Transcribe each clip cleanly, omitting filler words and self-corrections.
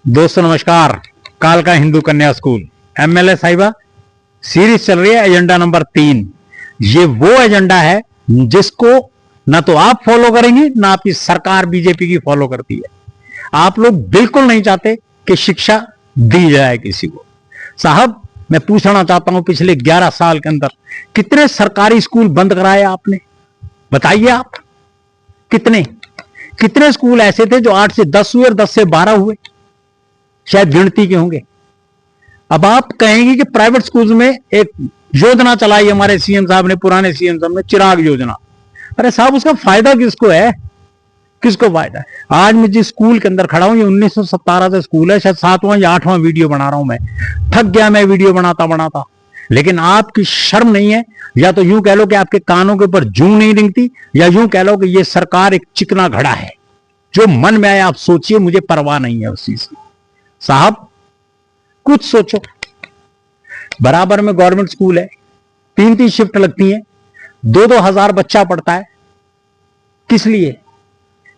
दोस्तों नमस्कार। कालका हिंदू कन्या स्कूल एमएलए साहिबा सीरीज चल रही है, एजेंडा नंबर 3। ये वो एजेंडा है जिसको ना तो आप फॉलो करेंगी ना आपकी सरकार बीजेपी की फॉलो करती है। आप लोग बिल्कुल नहीं चाहते कि शिक्षा दी जाए किसी को। साहब मैं पूछना चाहता हूं, पिछले 11 साल के अंदर कितने सरकारी स्कूल बंद कराए आपने? बताइए आप। कितने स्कूल ऐसे थे जो 8 से 10 हुए और 10 से 12 हुए? शायद गिनती के होंगे। अब आप कहेंगे कि प्राइवेट स्कूल्स में एक योजना चलाई हमारे सीएम साहब ने, पुराने सीएम साहब ने, चिराग योजना। अरे साहब उसका फायदा किसको है? किसको फायदा है? आज मैं जिस स्कूल के अंदर खड़ा हूं ये 1917 से स्कूल है, शायद 7वां या 8वां वीडियो बना रहा हूं। मैं थक गया मैं वीडियो बनाता, लेकिन आपकी शर्म नहीं है। या तो यूं कह लो कि आपके कानों के ऊपर जूं नहीं रिंगती, या यूं कह लो कि ये सरकार एक चिकना घड़ा है। जो मन में आए आप सोचिए, मुझे परवाह नहीं है उस चीज की। साहब कुछ सोचो। बराबर में गवर्नमेंट स्कूल है, 3 शिफ्ट लगती हैं, 2-2 हजार बच्चा पढ़ता है। किस लिए?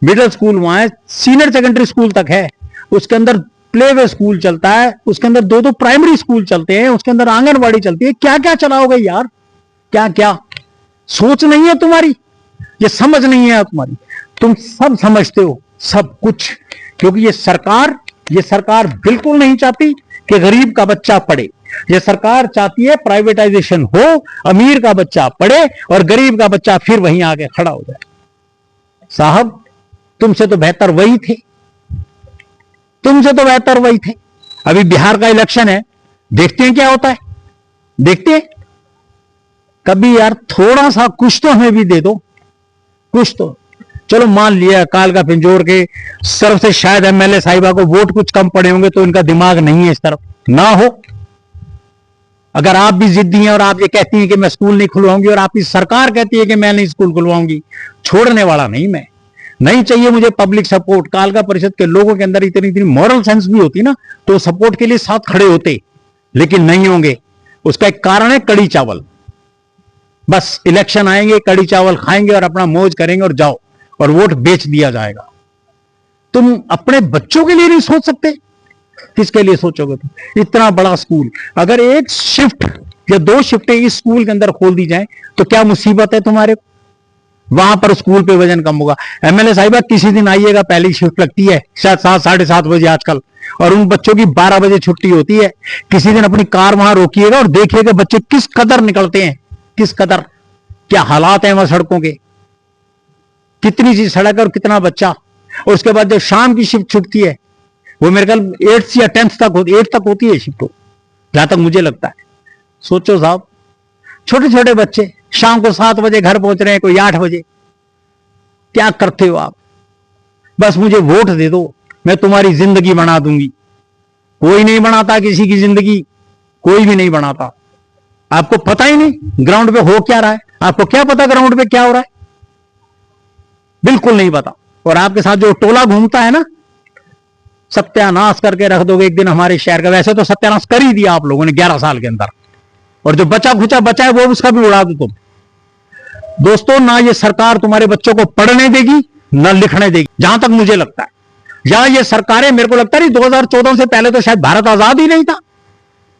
मिडिल स्कूल वहां है, सीनियर सेकेंडरी स्कूल तक है, उसके अंदर प्ले वे स्कूल चलता है, उसके अंदर 2-2 प्राइमरी स्कूल चलते हैं, उसके अंदर आंगनबाड़ी चलती है। क्या क्या चलाओगे यार? क्या क्या सोच नहीं है तुम्हारी? ये समझ नहीं है तुम्हारी? तुम सब समझते हो सब कुछ, क्योंकि ये सरकार बिल्कुल नहीं चाहती कि गरीब का बच्चा पढ़े। ये सरकार चाहती है प्राइवेटाइजेशन हो, अमीर का बच्चा पढ़े और गरीब का बच्चा फिर वहीं आके खड़ा हो जाए। साहब तुमसे तो बेहतर वही थे, अभी बिहार का इलेक्शन है, देखते हैं क्या होता है। देखते हैं कभी यार, थोड़ा सा कुछ तो हमें भी दे दो, कुछ तो। चलो मान लिया कालका पिंजौर के तरफ से शायद एमएलए साहिबा को वोट कुछ कम पड़े होंगे, तो इनका दिमाग नहीं है इस तरफ ना हो। अगर आप भी जिद्दी हैं और आप ये कहती हैं कि मैं स्कूल नहीं खुलवाऊंगी, और आपकी सरकार कहती है कि मैं नहीं स्कूल खुलवाऊंगी, छोड़ने वाला नहीं मैं। नहीं चाहिए मुझे पब्लिक सपोर्ट। कालका परिषद के लोगों के अंदर इतनी मॉरल सेंस भी होती ना, तो सपोर्ट के लिए साथ खड़े होते, लेकिन नहीं होंगे। उसका एक कारण है कड़ी चावल। बस इलेक्शन आएंगे, कड़ी चावल खाएंगे और अपना मौज करेंगे और जाओ, और वोट बेच दिया जाएगा। तुम अपने बच्चों के लिए नहीं सोच सकते? किसके लिए सोचोगे तुम? इतना बड़ा स्कूल, अगर 1 शिफ्ट या 2 शिफ्टें इस स्कूल के अंदर खोल दी जाए तो क्या मुसीबत है तुम्हारे? वहां पर स्कूल पे वजन कम होगा। एमएलए साहिबा किसी दिन आइएगा, पहली शिफ्ट लगती है शायद 7, 7:30 बजे आजकल, और उन बच्चों की 12 बजे छुट्टी होती है। किसी दिन अपनी कार वहां रोकिएगा और देखिएगा बच्चे किस कदर निकलते हैं, किस कदर, क्या हालात हैं वहां सड़कों के, कितनी सी सड़क और कितना बच्चा। और उसके बाद जब शाम की शिफ्ट छुटती है, वो मेरे ख्याल 8th या 10th तक होती, 8 तक होती है शिफ्ट, जहां तक मुझे लगता है। सोचो साहब, छोटे छोटे बच्चे शाम को 7 बजे घर पहुंच रहे हैं, कोई 8 बजे। क्या करते हो आप? बस मुझे वोट दे दो, मैं तुम्हारी जिंदगी बना दूंगी। कोई नहीं बनाता किसी की जिंदगी, कोई भी नहीं बनाता। आपको पता ही नहीं ग्राउंड पे हो क्या रहा है। आपको क्या पता ग्राउंड पे क्या हो रहा है? बिल्कुल नहीं पता। और आपके साथ जो टोला घूमता है ना, सत्यानाश करके रख दोगे एक दिन हमारे शहर का। वैसे तो सत्यानाश कर ही दिया आप लोगों ने 11 साल के अंदर, और जो बचा है वो उसका भी उड़ा दो तुम। दोस्तों, ना ये सरकार तुम्हारे बच्चों को पढ़ने देगी ना लिखने देगी, जहां तक मुझे लगता है। या ये सरकारें, मेरे को लगता है 2014 से पहले तो शायद भारत आजाद ही नहीं था।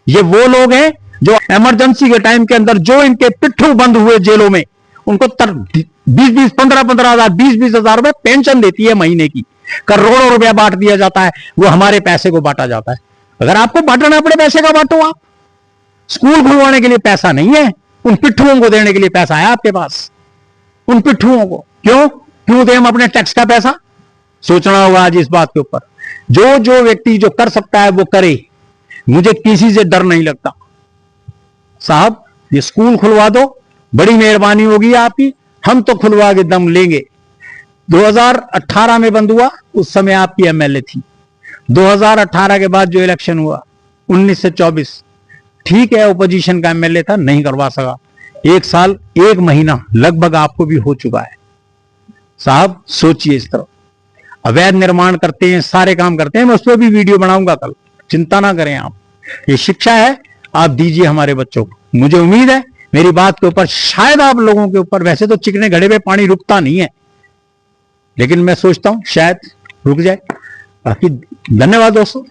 ये वो लोग हैं जो इमरजेंसी के टाइम के अंदर जो इनके पिट्ठू बंद हुए जेलों में, उनको 20-20, 15-15 हजार, 20-20 हजार रुपए पेंशन देती है महीने की। करोड़ों रुपया बांट दिया जाता है, वो हमारे पैसे को बांटा जाता है। अगर आपको बांटना पड़े पैसे का बांटो आप। स्कूल खुलवाने के लिए पैसा नहीं है, उन पिट्ठुओं को देने के लिए पैसा है आपके पास। उन पिट्ठुओं को क्यों दें हम अपने टैक्स का पैसा? सोचना होगा आज इस बात के ऊपर। जो व्यक्ति जो कर सकता है वो करे, मुझे किसी से डर नहीं लगता। साहब ये स्कूल खुलवा दो, बड़ी मेहरबानी होगी आपकी, हम तो खुलवा के दम लेंगे। 2018 में बंद हुआ, उस समय आपकी एमएलए थी। 2018 के बाद जो इलेक्शन हुआ 19 से 24, ठीक है ओपोजिशन का एमएलए था, नहीं करवा सका। 1 साल 1 महीना लगभग आपको भी हो चुका है। साहब सोचिए, इस तरह अवैध निर्माण करते हैं, सारे काम करते हैं। मैं उस पर भी वीडियो बनाऊंगा कल, चिंता ना करें आप। ये शिक्षा है, आप दीजिए हमारे बच्चों को। मुझे उम्मीद है मेरी बात के ऊपर, शायद आप लोगों के ऊपर, वैसे तो चिकने घड़े पे पानी रुकता नहीं है, लेकिन मैं सोचता हूं शायद रुक जाए। बाकी धन्यवाद दोस्तों।